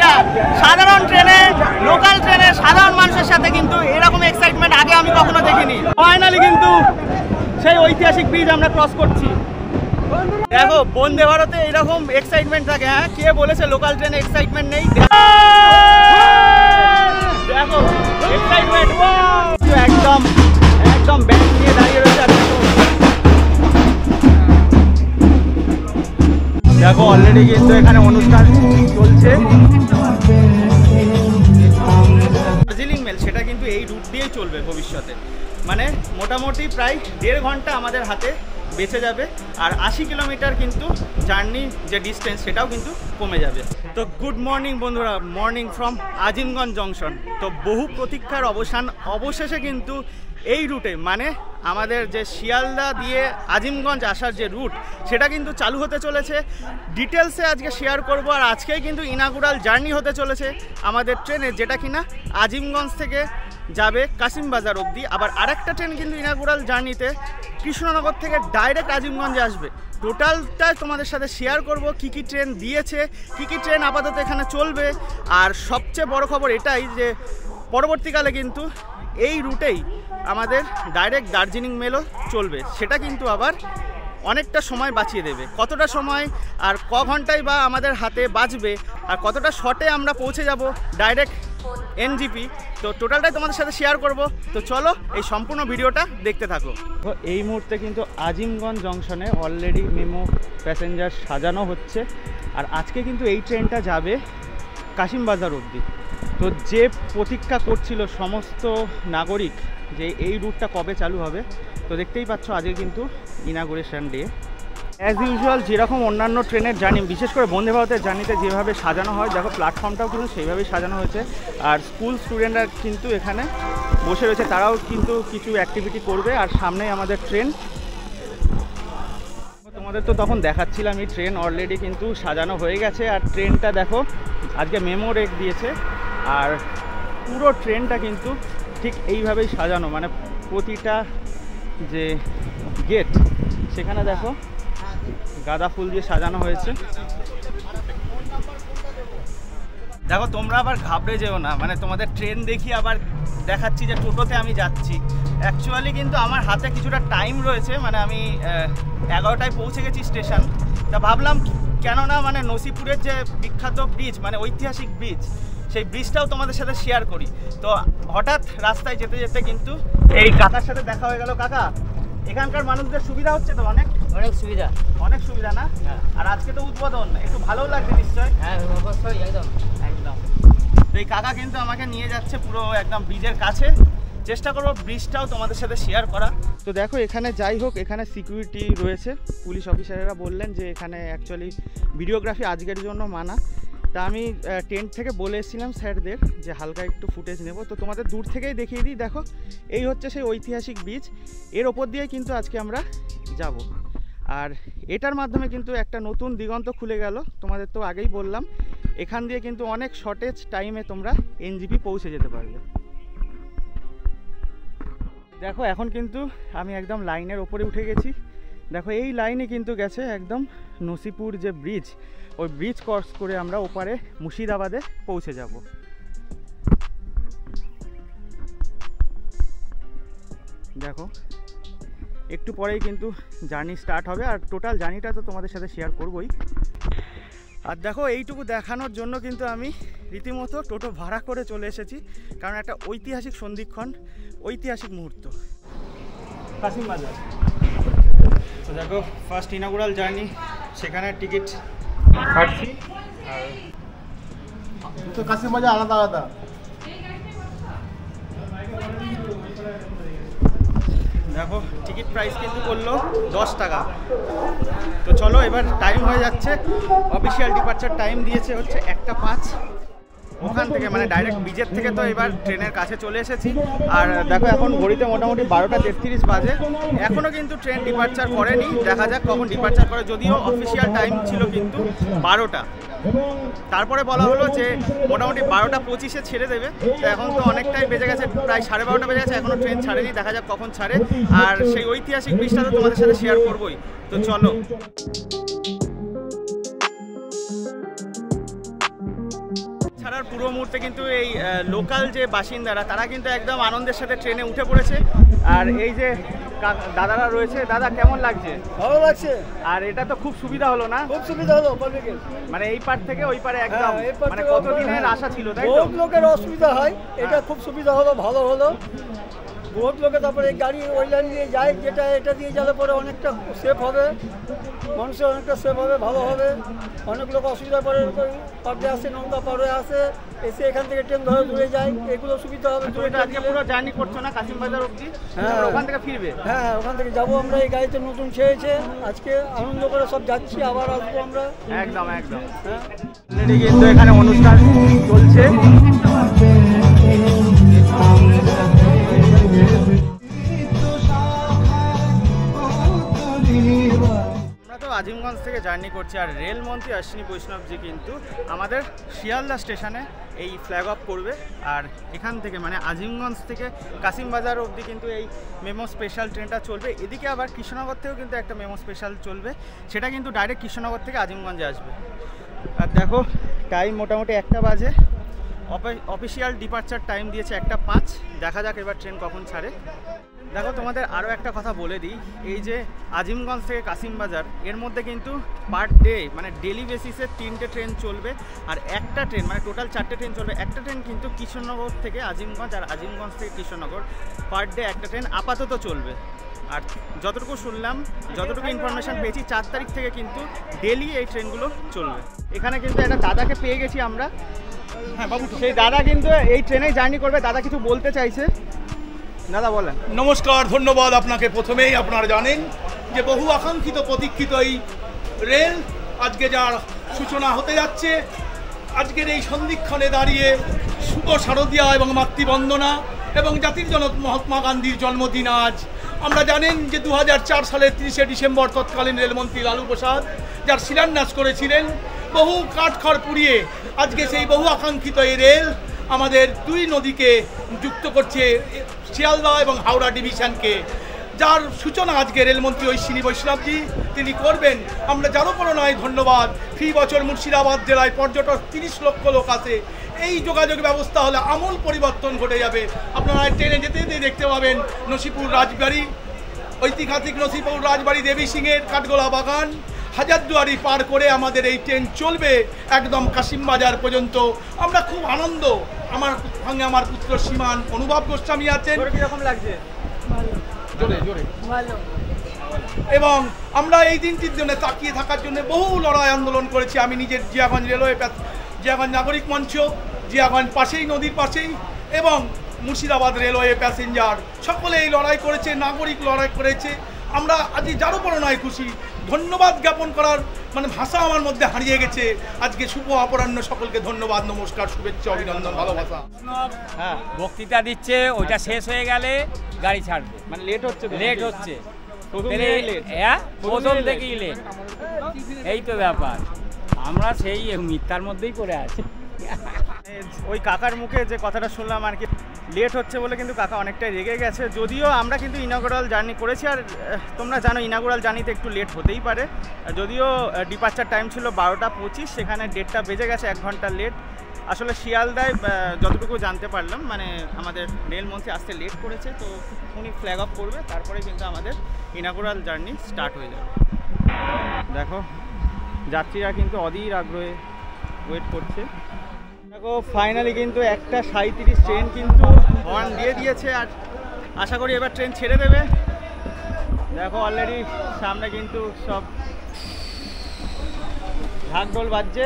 না, সাধারণ ট্রেনে, লোকাল ট্রেনে সাধারণ মানুষের সাথে কিন্তু এরকম এক্সাইটমেন্ট আগে আমি কখনো দেখিনি। ফাইনালি কিন্তু সেই ঐতিহাসিক ব্রিজ আমরা ক্রস করছি। দেখো বন্দে ভারতে এরকম এক্সাইটমেন্ট থাকে। হ্যাঁ, কে বলেছে লোকাল ট্রেনে এক্সাইটমেন্ট নেই? দেখো এক্সাইটমেন্ট একদম একদম ব্যাগ নিয়ে দাঁড়িয়ে রয়েছে। দেখো অলরেডি কিন্তু এখানে অনুষ্ঠান চলছে। দার্জিলিং মেল সেটা কিন্তু এই রুট দিয়েই চলবে ভবিষ্যতে, মানে মোটামুটি প্রায় 1.5 ঘন্টা আমাদের হাতে বেঁচে যাবে। আর 80 কিলোমিটার কিন্তু জার্নি যে ডিস্টেন্স সেটাও কিন্তু কমে যাবে। তো গুড মর্নিং বন্ধুরা, মর্নিং ফ্রম আজিমগঞ্জ জংশন। তো বহু প্রতীক্ষার অবশেষে কিন্তু এই রুটে, মানে আমাদের যে শিয়ালদা দিয়ে আজিমগঞ্জ আসার যে রুট সেটা কিন্তু চালু হতে চলেছে। ডিটেলসে আজকে শেয়ার করব। আর আজকেই কিন্তু ইনাগুরাল জার্নি হতে চলেছে আমাদের ট্রেনে, যেটা কিনা আজিমগঞ্জ থেকে যাবে কাশিমবাজার অবধি। আবার আরেকটা ট্রেন কিন্তু ইনাগুরাল জার্নিতে কৃষ্ণনগর থেকে ডাইরেক্ট আজিমগঞ্জে আসবে। টোটালটা তোমাদের সাথে শেয়ার করব, কি কি ট্রেন দিয়েছে, কি কি ট্রেন আপাতত এখানে চলবে। আর সবচেয়ে বড় খবর এটাই যে পরবর্তীকালে কিন্তু এই রুটেই আমাদের ডাইরেক্ট দার্জিলিং মেলও চলবে। সেটা কিন্তু আবার অনেকটা সময় বাঁচিয়ে দেবে। কতটা সময় আর ক ঘন্টায় বা আমাদের হাতে বাঁচবে, আর কতটা শর্টে আমরা পৌঁছে যাব ডাইরেক্ট এনজিপি, তো টোটালটাই তোমাদের সাথে শেয়ার করব। তো চলো এই সম্পূর্ণ ভিডিওটা দেখতে থাকো। তো এই মুহূর্তে কিন্তু আজিমগঞ্জ জংশনে অলরেডি মেমো প্যাসেঞ্জার সাজানো হচ্ছে। আর আজকে কিন্তু এই ট্রেনটা যাবে কাশিমবাজার অবধি। তো যে প্রতীক্ষা করছিল সমস্ত নাগরিক যে এই রুটটা কবে চালু হবে, তো দেখতেই পাচ্ছ আজকে কিন্তু ইনাগুরেশন ডে। অ্যাজ ইউজুয়াল যেরকম অন্যান্য ট্রেনের জার্নি, বিশেষ করে বন্দে ভারতের জার্নিতে যেভাবে সাজানো হয়, দেখো প্ল্যাটফর্মটাও কিন্তু সেইভাবেই সাজানো হয়েছে। আর স্কুল স্টুডেন্টরা কিন্তু এখানে বসে রয়েছে, তারাও কিন্তু কিছু অ্যাক্টিভিটি করবে। আর সামনেই আমাদের ট্রেন। তোমাদের তো তখন দেখাচ্ছিলাম এই ট্রেন অলরেডি কিন্তু সাজানো হয়ে গেছে। আর ট্রেনটা দেখো আজকে মেমো রেক দিয়েছে। আর পুরো ট্রেনটা কিন্তু ঠিক এইভাবেই সাজানো, মানে প্রতিটা যে গেট সেখানে দেখো গাঁদা ফুল দিয়ে সাজানো হয়েছে। দেখো তোমরা আবার ঘাবড়ে যেও না, মানে তোমাদের ট্রেন দেখি আবার দেখাচ্ছি যে টোটোতে আমি যাচ্ছি। অ্যাকচুয়ালি কিন্তু আমার হাতে কিছুটা টাইম রয়েছে, মানে আমি 11টায় পৌঁছে গেছি স্টেশন। তা ভাবলাম কেননা মানে নসিপুরের যে বিখ্যাত ব্রিজ, মানে ঐতিহাসিক ব্রিজ, সেই ব্রিজটাও তোমাদের সাথে শেয়ার করি। তো হঠাৎ রাস্তায় যেতে যেতে কিন্তু এই কাকার সাথে দেখা হয়ে গেল। কাকা, এখানকার মানুষদের সুবিধা হচ্ছে তো? অনেক সুবিধা, অনেক সুবিধা না? আর আজকে তো উদ্বোধন, একটু ভালো লাগছে নিশ্চয়? হ্যাঁ অবশ্যই, একদম একদম। তো এই কাকা কিন্তু আমাকে নিয়ে যাচ্ছে পুরো একদম ব্রিজের কাছে। চেষ্টা করবো ব্রিজটাও তোমাদের সাথে শেয়ার করা। তো দেখো এখানে যাই হোক, এখানে সিকিউরিটি রয়েছে, পুলিশ অফিসারেরা বললেন যে এখানে অ্যাকচুয়ালি ভিডিওগ্রাফি আজকের জন্য মানা। তা আমি টেন্ট থেকে বলে এসেছিলাম স্যারদের যে হালকা একটু ফুটেজ নেব। তো তোমাদের দূর থেকেই দেখিয়ে দিই। দেখো এই হচ্ছে সেই ঐতিহাসিক ব্রিজ, এর ওপর দিয়ে কিন্তু আজকে আমরা যাব। আর এটার মাধ্যমে কিন্তু একটা নতুন দিগন্ত খুলে গেল। তোমাদের তো আগেই বললাম, এখান দিয়ে কিন্তু অনেক শর্টেজ টাইমে তোমরা এনজিপি পৌঁছে যেতে পারবে। দেখো এখন কিন্তু আমি একদম লাইনের ওপরে উঠে গেছি। দেখো এই লাইনে কিন্তু গেছে একদম নসিপুর যে ব্রিজ, ওই ব্রিজ ক্রস করে আমরা ওপারে মুর্শিদাবাদে পৌঁছে যাব। দেখো একটু পরেই কিন্তু জার্নি স্টার্ট হবে। আর টোটাল জার্নিটা তো তোমাদের সাথে শেয়ার করবই। আর দেখো এইটুকু দেখানোর জন্য কিন্তু আমি রীতিমতো টোটো ভাড়া করে চলে এসেছি, কারণ একটা ঐতিহাসিক সন্ধিক্ষণ, ঐতিহাসিক মুহূর্ত কাশিমবাজার। তো দেখো ফার্স্ট ইনাগুরাল জার্নি, সেখানে টিকিট কাটছি। আর তো কাশিমবাজার আলাদা আলাদা। দেখো টিকিট প্রাইস কিন্তু করলো 10 টাকা। তো চলো এবার টাইম হয়ে যাচ্ছে, অফিসিয়াল ডিপার্চার টাইম দিয়েছে হচ্ছে 1:05। ওখান থেকে মানে ডাইরেক্ট ব্রিজের থেকে তো এবার ট্রেনের কাছে চলে এসেছি। আর দেখো এখন ঘড়িতে মোটামুটি 12:33 বাজে, এখনও কিন্তু ট্রেন ডিপার্চার করেনি। দেখা যাক কখন ডিপার্চার করে, যদিও অফিসিয়াল টাইম ছিল কিন্তু 12টা। তারপরে বলা হলো যে মোটামুটি 12:25-এ ছেড়ে দেবে। তো এখন তো অনেকটাই বেজে গেছে, প্রায় 12:30 বেজে গেছে, এখনও ট্রেন ছাড়েনি। দেখা যাক কখন ছাড়ে। আর সেই ঐতিহাসিক ব্রিজটা তো তোমাদের সাথে শেয়ার করবোই। তো চলো। পুরো মুহূর্তে কিন্তু এই লোকাল যে বাসিন্দারা তারা কিন্তু একদম আনন্দের সাথে ট্রেনে উঠে পড়েছে। আর এই যে দাদারা রয়েছে, দাদা কেমন লাগছে? ভালো লাগছে। আর এটা তো খুব সুবিধা হলো না? খুব সুবিধা হলো, মানে এই পার থেকে ওই পারে একদম, মানে কতদিনের আশা ছিল তাই তো? বহুত লোকের অসুবিধা হয়, এটা খুব সুবিধা হলো, ভালো হলো। বহুত লোকে তারপরে গাড়ি ওই লাইন দিয়ে যায়, যেটা এটা দিয়ে গেলে পরে অনেকটা সেফ হবে, মানুষের অনেকটা সেফ হবে, ভালো হবে। অনেক লোক অসুবিধা পড়ে, পাড়ে আসে, নৌকা পাড়ে আসে, এসে এখান থেকে ট্রেন ধরে দূরে যায়, এগুলো সুবিধা হবে। তুমি তো আজকে পুরো জার্নি করছো না কাশিম বাজার অবধি? হ্যাঁ, ওখান থেকে ফিরবে? হ্যাঁ, ওখান থেকে যাবো আমরা। এই গাড়িতে নতুন ছেড়েছে, আজকে আনন্দ করে সব যাচ্ছি, আবার আসবো আমরা। একদম একদম। কিন্তু এখানে অনুষ্ঠান চলছে। আজিমগঞ্জ থেকে জার্নি করছি, আর রেলমন্ত্রী অশ্বিনী বৈষ্ণবজি কিন্তু আমাদের শিয়ালদা স্টেশনে এই ফ্ল্যাগ অফ করবে। আর এখান থেকে মানে আজিমগঞ্জ থেকে কাশিম বাজার অবধি কিন্তু এই মেমো স্পেশাল ট্রেনটা চলবে। এদিকে আবার কৃষ্ণনগর থেকেও কিন্তু একটা মেমো স্পেশাল চলবে, সেটা কিন্তু ডাইরেক্ট কৃষ্ণনগর থেকে আজিমগঞ্জে আসবে। আর দেখো টাইম মোটামুটি 1টা বাজে, অফিসিয়াল ডিপার্চার টাইম দিয়েছে 1টা 5। দেখা যাক এবার ট্রেন কখন ছাড়ে। দেখো তোমাদের আরও একটা কথা বলে দিই, এই যে আজিমগঞ্জ থেকে কাশিম বাজার এর মধ্যে কিন্তু পার ডে মানে ডেলি বেসিসে 3টে ট্রেন চলবে, আর একটা ট্রেন মানে টোটাল 4টে ট্রেন চলবে। একটা ট্রেন কিন্তু কৃষ্ণনগর থেকে আজিমগঞ্জ আর আজিমগঞ্জ থেকে কৃষ্ণনগর, পার ডে একটা ট্রেন আপাতত চলবে। আর যতটুকু শুনলাম, যতটুকু ইনফরমেশান পেয়েছি, 4 তারিখ থেকে কিন্তু ডেলি এই ট্রেনগুলো চলবে। এখানে কিন্তু একটা দাদাকে পেয়ে গেছি আমরা। হ্যাঁ বাবু, সেই দাদা কিন্তু এই ট্রেনেই জার্নি করবে। দাদা কিছু বলতে চাইছে, দাদা বলেন। নমস্কার, ধন্যবাদ আপনাকে। প্রথমেই আপনারা জানেন যে বহু আকাঙ্ক্ষিত প্রতীক্ষিত এই রেল আজকে যার সূচনা হতে যাচ্ছে। আজকের এই সন্ধিক্ষণে দাঁড়িয়ে শুভ শারদীয়া এবং মাতৃবন্দনা এবং জাতির জনক মহাত্মা গান্ধীর জন্মদিন আজ। আমরা জানেন যে 2004 সালের 30শে ডিসেম্বর তৎকালীন রেলমন্ত্রী লালু প্রসাদ যার শিলান্যাস করেছিলেন, বহু কাঠখড় পুড়িয়ে আজকে সেই বহু আকাঙ্ক্ষিত এই রেল আমাদের 2 নদীকে যুক্ত করছে, শিয়ালদা এবং হাওড়া ডিভিশনকে, যার সূচনা আজকে রেলমন্ত্রী অশ্বিনী বৈষ্ণবজি তিনি করবেন। আমরা যারও কোনো নয় ধন্যবাদ। ফি বছর মুর্শিদাবাদ জেলায় পর্যটক 30 লক্ষ লোক আসে। এই যোগাযোগ ব্যবস্থা হলে আমূল পরিবর্তন ঘটে যাবে। আপনারা ট্রেনে যেতে যেতে দেখতে পাবেন নসিপুর রাজবাড়ি, ঐতিহাসিক নসিপুর রাজবাড়ি, দেবী সিংহের কাঠগোলা বাগান, হাজারদুয়ারি পার করে আমাদের এই ট্রেন চলবে একদম কাশিম বাজার পর্যন্ত। আমরা খুব আনন্দ। আমার সঙ্গে আমার পুত্র সীমান অনুভব গোস্বামী আছেন। কিরকম লাগছে? জোরে জোরে ভালো। এবং আমরা এই দিনটির জন্য তাকিয়ে থাকার জন্য বহু লড়াই আন্দোলন করেছি। আমি নিজের জিয়াগঞ্জ রেলওয়ে, জিয়াগঞ্জ নাগরিক মঞ্চ, জিয়াগঞ্জ পাশেই নদীর পাশেই, এবং মুর্শিদাবাদ রেলওয়ে প্যাসেঞ্জার সকলে এই লড়াই করেছে, নাগরিক লড়াই করেছে। আমরা আজ যারও বড় নয় খুশি। ধন্যবাদ জ্ঞাপন করার মানে ভাষা আমার মধ্যে হারিয়ে গেছে। আজকে শুভ অপরাহ্ন, সকলকে ধন্যবাদ, নমস্কার, শুভেচ্ছা, অভিনন্দন, ভালোবাসা। হ্যাঁ, বক্তৃতা দিচ্ছে, ওইটা শেষ হয়ে গেলে গাড়ি ছাড়বে। মানে লেট হচ্ছে? লেট হচ্ছে, হ্যাঁ, প্রথম থেকেই লেট। এই তো ব্যাপার, আমরা সেই মিথ্যার মধ্যেই পড়ে আছি। ওই কাকার মুখে যে কথাটা শুনলাম আর কি, লেট হচ্ছে বলে কিন্তু কাকা অনেকটাই রেগে গেছে। যদিও আমরা কিন্তু ইনাগুরাল জার্নি করেছি, আর তোমরা জানো ইনাগুরাল জার্নিতে একটু লেট হতেই পারে। যদিও ডিপার্চার টাইম ছিল 12টা 25, সেখানে 1:30 বেজে গেছে, 1 ঘন্টা লেট। আসলে শিয়ালদায় যতটুকু জানতে পারলাম মানে আমাদের রেলমন্ত্রী আসতে লেট করেছে, তো উনি ফ্ল্যাগ অফ করবে, তারপরে কিন্তু আমাদের ইনাগুরাল জার্নি স্টার্ট হয়ে যাবে। দেখো যাত্রীরা কিন্তু অধীর আগ্রহে ওয়েট করছে। দেখো ফাইনালি কিন্তু 1:37 ট্রেন কিন্তু হর্ন দিয়ে দিয়েছে, আর আশা করি এবার ট্রেন ছেড়ে দেবে। দেখো অলরেডি সামনে কিন্তু সব ঢাকঢোল বাজছে।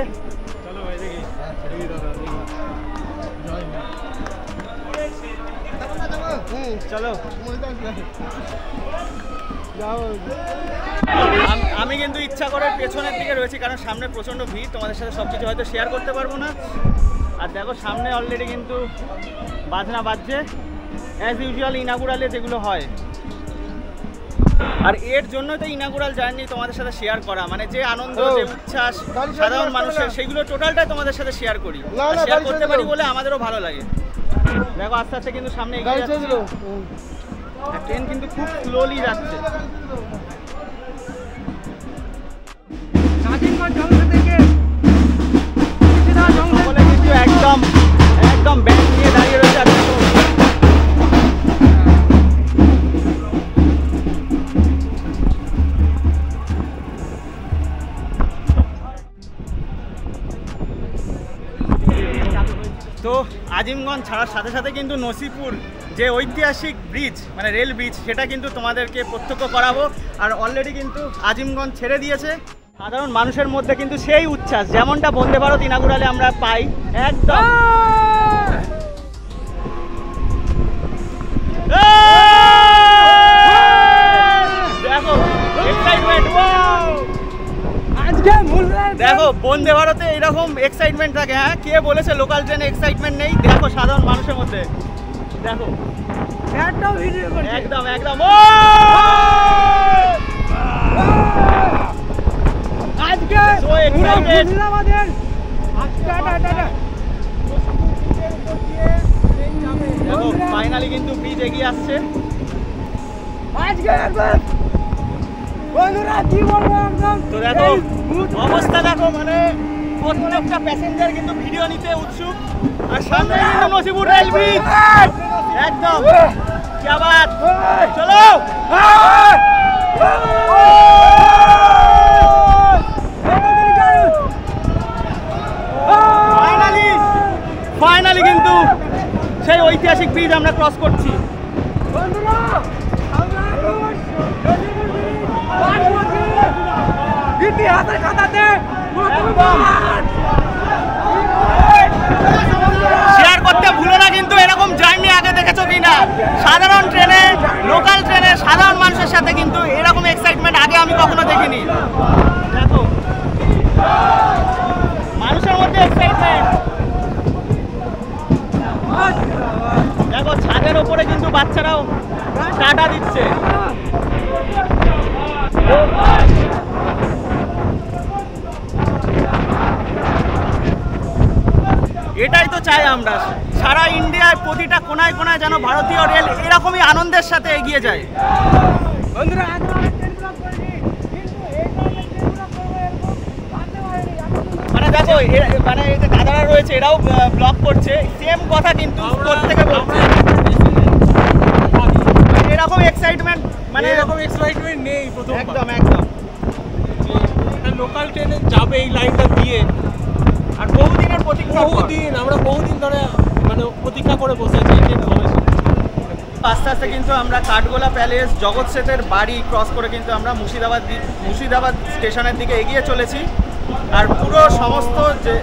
চলো ভাই দেখি। চলো আমি কিন্তু ইচ্ছা করে পেছনের দিকে রয়েছি, কারণ সামনে প্রচণ্ড ভিড়, তোমাদের সাথে সব কিছু হয়তো শেয়ার করতে পারবো না। আর দেখো সামনে অলরেডি কিন্তু বাজনা বাজছে, অ্যাজ ইউজুয়াল ইনাগুরালে যেগুলো হয়। আর এর জন্য তো ইনাগুরাল জার্নি তোমাদের সাথে শেয়ার করা, মানে যে আনন্দ, যে উচ্ছ্বাস সাধারণ মানুষের, সেগুলো টোটালটাই তোমাদের সাথে শেয়ার করি, শেয়ার করতে পারি বলে আমাদেরও ভালো লাগে। দেখো আস্তে আস্তে কিন্তু সামনে এগিয়ে যাচ্ছে, ট্রেন কিন্তু খুব স্লোলি যাচ্ছে। সকলে কিন্তু একদম তো আজিমগঞ্জ ছাড়ার সাথে সাথে কিন্তু নসিপুর যে ঐতিহাসিক ব্রিজ মানে রেল ব্রিজ সেটা কিন্তু তোমাদেরকে প্রত্যক্ষ করাবো। আর অলরেডি কিন্তু আজিমগঞ্জ ছেড়ে দিয়েছে। সাধারণ মানুষের মধ্যে কিন্তু সেই উচ্ছ্বাস যেমনটা বন্দে ভারত ইনাগুরালে আমরা পাই একদম। দেখো এক্সাইটমেন্ট, দেখো বন্দে ভারতে এরকম এক্সাইটমেন্ট থাকে। হ্যাঁ, কে বলেছে লোকাল ট্রেনে এক্সাইটমেন্ট নেই? দেখো সাধারণ মানুষের মধ্যে, দেখো একদম একদম। ফাইনালি কিন্তু ব্রিজ এগিয়ে আসছে। তো দেখো অবস্থা, দেখো মানে প্রত্যেকটা প্যাসেঞ্জার কিন্তু ভিডিও নিতে উৎসুক। আর সামনে কিন্তু নসিপুর রেল ব্রিজ একদম। কি আবার চলো, ফাইনালি কিন্তু সেই ঐতিহাসিক ব্রিজ আমরা ক্রস করছি। ইতিহাসের খাতাতে শেয়ার করতে ভুলো না কিন্তু এরকম জার্নি আগে দেখেছো কিনা? সাধারণ ট্রেনে, লোকাল ট্রেনে সাধারণ মানুষের সাথে কিন্তু এরকম এক্সাইটমেন্ট আগে আমি কখনো দেখিনি। দেখো মানুষের মধ্যে এক্সাইটমেন্ট। দেখো ছাদের ওপরে কিন্তু বাচ্চারাও টাটা দিচ্ছে। এটাই তো চাই আমরা, সারা ইন্ডিয়ায় প্রতিটা কোনায় কোনায় যেন ভারতীয় রেল এরকমই আনন্দের সাথে এগিয়ে যায়। মানে দেখো মানে এই যে দাদারা রয়েছে এরাও ব্লগ করছে, সেম কথা কিন্তু প্রত্যেকে বলছে। এরকম এক্সাইটমেন্ট মানে এরকম এক্সাইটমেন্ট নেই প্রথম। একদম একদম। লোকাল ট্রেনে যাবে এই লাইনটা দিয়ে, আর বহুদিনের প্রতীক্ষা, বহুদিন আমরা বহুদিন ধরে মানে প্রতীক্ষা করে বসে আছি ট্রেন কবে। আস্তে আস্তে কিন্তু আমরা কাঠগোলা প্যালেস, জগৎ সেতের বাড়ি ক্রস করে কিন্তু আমরা মুর্শিদাবাদ স্টেশনের দিকে এগিয়ে চলেছি। আর পুরো সমস্ত যে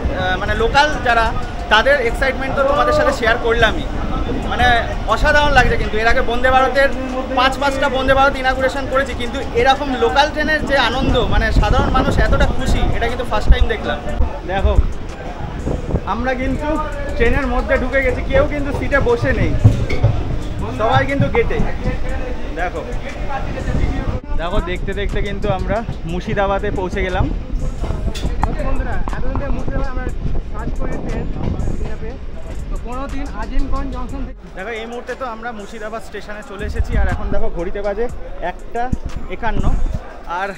মানে লোকাল যারা, তাদের এক্সাইটমেন্ট তো তোমাদের সাথে শেয়ার করলামই। মানে অসাধারণ লাগছে কিন্তু। এর আগে বন্দে ভারতের পাঁচটা বন্দে ভারত ইনাগুরেশন করেছি, কিন্তু এরকম লোকাল ট্রেনের যে আনন্দ, মানে সাধারণ মানুষ এতটা খুশি, এটা কিন্তু ফার্স্ট টাইম দেখলাম। দেখো আমরা কিন্তু ট্রেনের মধ্যে ঢুকে গেছি, কেউ কিন্তু সিটে বসে নেই, সবাই কিন্তু গেটে। দেখো দেখো দেখতে দেখতে কিন্তু আমরা মুর্শিদাবাদে পৌঁছে গেলাম। দেখো এই মুহূর্তে তো আমরা মুর্শিদাবাদ স্টেশনে চলে এসেছি। আর এখন দেখো ঘড়িতে বাজে 1:51। আর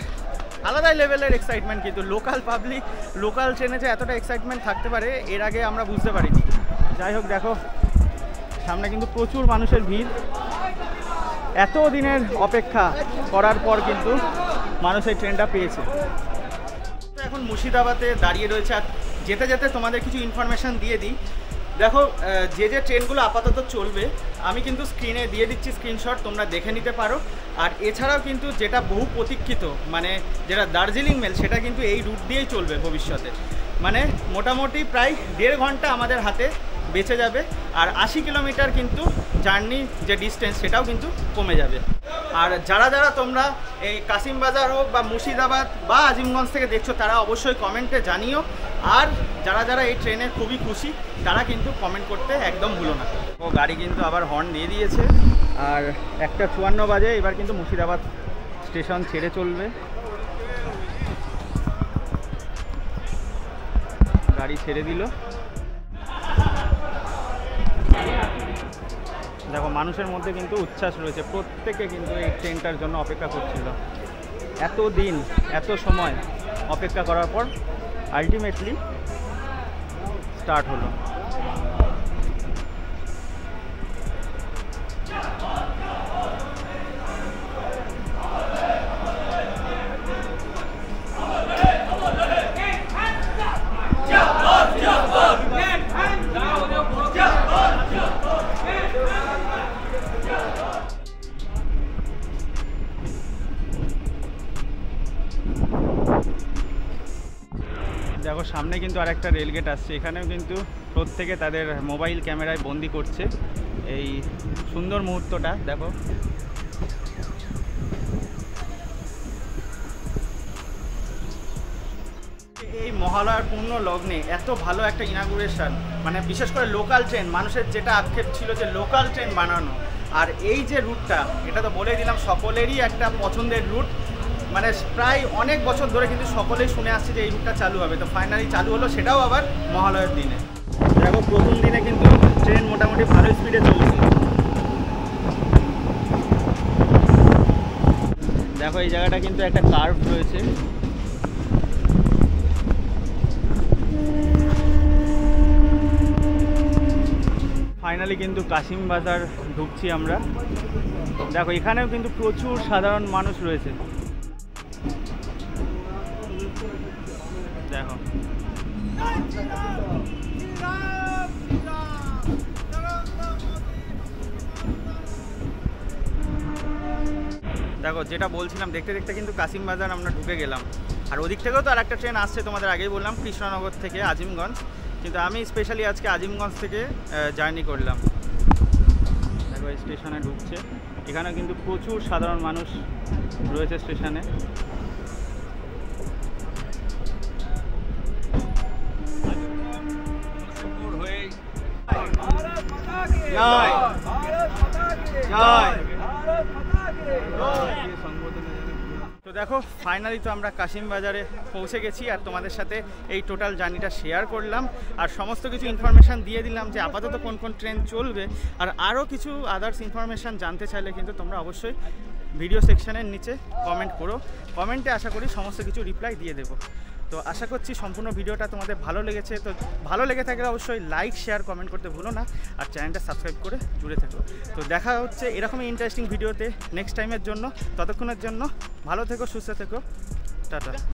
আলাদাই লেভেলের এক্সাইটমেন্ট কিন্তু লোকাল পাবলিক, লোকাল ট্রেনে যে এতটা এক্সাইটমেন্ট থাকতে পারে এর আগে আমরা বুঝতে পারিনি। যাই হোক, দেখো সামনে কিন্তু প্রচুর মানুষের ভিড়। এত দিনের অপেক্ষা করার পর কিন্তু মানুষ এই ট্রেনটা পেয়েছে। এখন মুর্শিদাবাদে দাঁড়িয়ে রয়েছে। আর যেতে যেতে তোমাদের কিছু ইনফরমেশান দিয়ে দিই। দেখো যে ট্রেনগুলো আপাতত চলবে আমি কিন্তু স্ক্রিনে দিয়ে দিচ্ছি স্ক্রিনশট, তোমরা দেখে নিতে পারো। আর এছাড়াও কিন্তু যেটা বহু প্রতীক্ষিত মানে যেটা দার্জিলিং মেল, সেটা কিন্তু এই রুট দিয়েই চলবে ভবিষ্যতে। মানে মোটামুটি প্রায় 1.5 ঘন্টা আমাদের হাতে বেঁচে যাবে। আর 80 কিলোমিটার কিন্তু জার্নি যে ডিস্টেন্স সেটাও কিন্তু কমে যাবে। আর যারা যারা তোমরা এই কাশিমবাজার হোক বা মুর্শিদাবাদ বা আজিমগঞ্জ থেকে দেখছো, তারা অবশ্যই কমেন্টে জানিও। আর যারা যারা এই ট্রেনে খুবই খুশি, তারা কিন্তু কমেন্ট করতে একদম ভুলো না। ও গাড়ি কিন্তু আবার হর্ন দিয়ে দিয়েছে। আর 1:54 বাজে, এবার কিন্তু মুর্শিদাবাদ স্টেশন ছেড়ে চলবে। গাড়ি ছেড়ে দিল। দেখো মানুষের মধ্যে কিন্তু উচ্ছ্বাস রয়েছে, প্রত্যেকে কিন্তু এই ট্রেনটার জন্য অপেক্ষা করছিল। এত দিন এত সময় অপেক্ষা করার পর আলটিমেটলি স্টার্ট হলো। দেখো সামনে কিন্তু আরেকটা রেলগেট আসছে, এখানেও কিন্তু প্রত্যেকে তাদের মোবাইল ক্যামেরায় বন্দি করছে এই সুন্দর মুহূর্তটা। দেখো এই মহালয়ার পূর্ণ লগ্নে এত ভালো একটা ইনাগুরেশন, মানে বিশেষ করে লোকাল ট্রেন, মানুষের যেটা আক্ষেপ ছিল যে লোকাল ট্রেন বানানো, আর এই যে রুটটা, এটা তো বলেই দিলাম সকলেরই একটা পছন্দের রুট, মানে প্রায় অনেক বছর ধরে কিন্তু সকলেই শুনে আসছে যে এই রুটটা চালু হবে, তো ফাইনালি চালু হলো, সেটাও আবার মহালয়ার দিনে। দেখো প্রথম দিনে কিন্তু ট্রেন মোটামুটি ভালো স্পিডে চলছে। দেখো এই জায়গাটা কিন্তু একটা কার্ভ রয়েছে। ফাইনালি কিন্তু কাশিম বাজার ঢুকছি আমরা। দেখো এখানেও কিন্তু প্রচুর সাধারণ মানুষ রয়েছে। দেখো দেখো যেটা বলছিলাম, দেখতে দেখতে কিন্তু কাশিম বাজার আমরা ঢুকে গেলাম। আর ওদিক থেকেও তো আর একটা ট্রেন আসছে, তোমাদের আগেই বললাম, কৃষ্ণনগর থেকে আজিমগঞ্জ, কিন্তু আমি স্পেশালি আজকে আজিমগঞ্জ থেকে জার্নি করলাম। দেখো এই স্টেশনে ঢুকছে, এখানেও কিন্তু প্রচুর সাধারণ মানুষ রয়েছে স্টেশনে। জয় জয়। তো দেখো ফাইনালি তো আমরা কাশিম বাজারে পৌঁছে গেছি, আর তোমাদের সাথে এই টোটাল জার্নিটা শেয়ার করলাম, আর সমস্ত কিছু ইনফরমেশান দিয়ে দিলাম যে আপাতত কোন কোন ট্রেন চলবে। আর আরও কিছু আদার্স ইনফরমেশান জানতে চাইলে কিন্তু তোমরা অবশ্যই ভিডিও সেকশনের নিচে কমেন্ট করো, কমেন্টে আশা করি সমস্ত কিছু রিপ্লাই দিয়ে দেবো। তো আশা করছি সম্পূর্ণ ভিডিওটা তোমাদের ভালো লেগেছে। তো ভালো লেগে থাকলে অবশ্যই লাইক শেয়ার কমেন্ট করতে ভুলো না, আর চ্যানেলটা সাবস্ক্রাইব করে জুড়ে থেকো। তো দেখা হচ্ছে এরকমই ইন্টারেস্টিং ভিডিওতে নেক্সট টাইমের জন্য। ততক্ষণের জন্য ভালো থেকো, সুস্থ থেকো, টাটা।